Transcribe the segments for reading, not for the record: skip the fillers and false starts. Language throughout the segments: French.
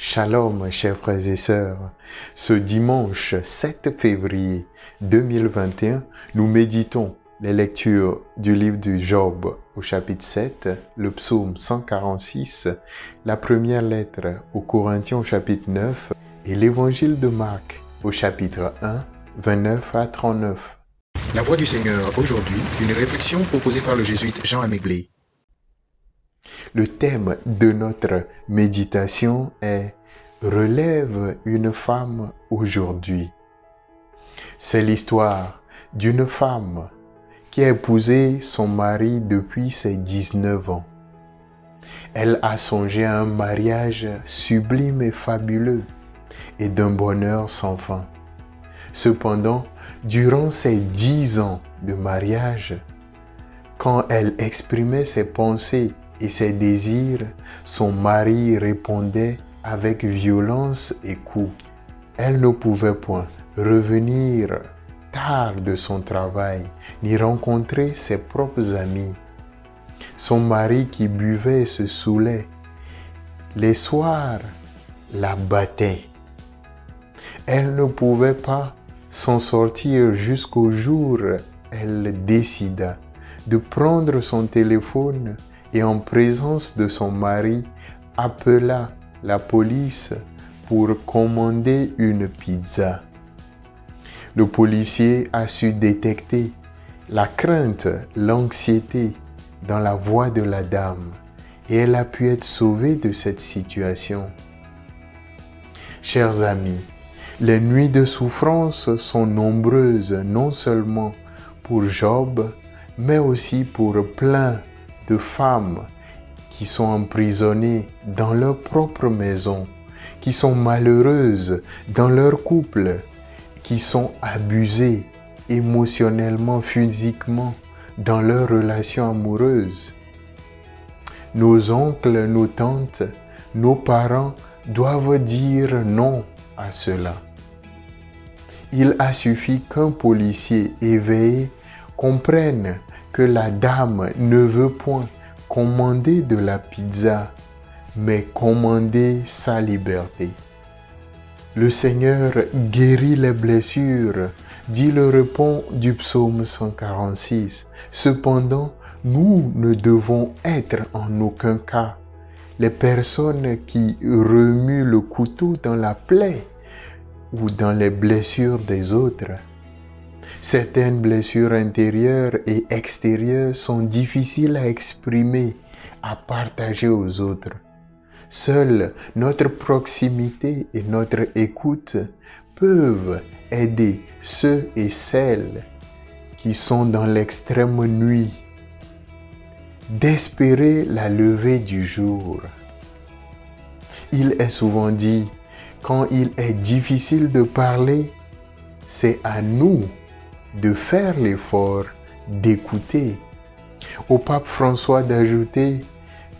Shalom, chers frères et sœurs. Ce dimanche 7 février 2021, nous méditons les lectures du livre de Job au chapitre 7, le psaume 146, la première lettre aux Corinthiens au chapitre 9 et l'évangile de Marc au chapitre 1, 29 à 39. La voix du Seigneur aujourd'hui, une réflexion proposée par le jésuite Jean Améglé. Le thème de notre méditation est « Relève une femme aujourd'hui ». C'est l'histoire d'une femme qui a épousé son mari depuis ses 19 ans. Elle a songé à un mariage sublime et fabuleux et d'un bonheur sans fin. Cependant, durant ces 10 ans de mariage, quand elle exprimait ses pensées et ses désirs, son mari répondait avec violence et coups. Elle ne pouvait point revenir tard de son travail, ni rencontrer ses propres amis. Son mari qui buvait et se saoulait, les soirs la battait. Elle ne pouvait pas s'en sortir jusqu'au jour où elle décida de prendre son téléphone et en présence de son mari, appela la police pour commander une pizza. Le policier a su détecter la crainte, l'anxiété dans la voix de la dame et elle a pu être sauvée de cette situation. Chers amis, les nuits de souffrance sont nombreuses non seulement pour Job, mais aussi pour plein de femmes qui sont emprisonnées dans leur propre maison, qui sont malheureuses dans leur couple, qui sont abusées émotionnellement, physiquement dans leurs relations amoureuses. Nos oncles, nos tantes, nos parents doivent dire non à cela. Il a suffi qu'un policier éveillé comprenne que la dame ne veut point commander de la pizza, mais commander sa liberté. Le Seigneur guérit les blessures, dit le refrain du psaume 146. Cependant, nous ne devons être en aucun cas les personnes qui remuent le couteau dans la plaie ou dans les blessures des autres. Certaines blessures intérieures et extérieures sont difficiles à exprimer, à partager aux autres. Seule notre proximité et notre écoute peuvent aider ceux et celles qui sont dans l'extrême nuit d'espérer la levée du jour. Il est souvent dit, quand il est difficile de parler, c'est à nous de faire l'effort d'écouter. Au pape François d'ajouter,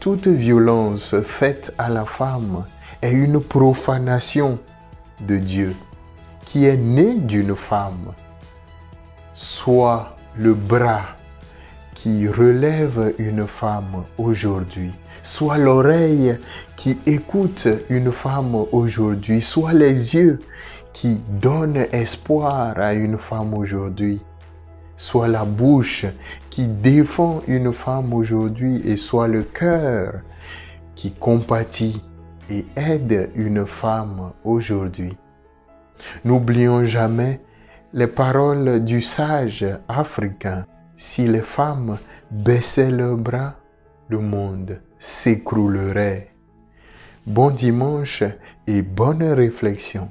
toute violence faite à la femme est une profanation de Dieu qui est née d'une femme. Soit le bras qui relève une femme aujourd'hui, soit l'oreille qui écoute une femme aujourd'hui, soit les yeux qui donnent espoir à une femme aujourd'hui, soit la bouche qui défend une femme aujourd'hui et soit le cœur qui compatit et aide une femme aujourd'hui. N'oublions jamais les paroles du sage africain. Si les femmes baissaient leurs bras, le monde s'écroulerait. Bon dimanche et bonne réflexion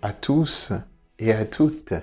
à tous et à toutes.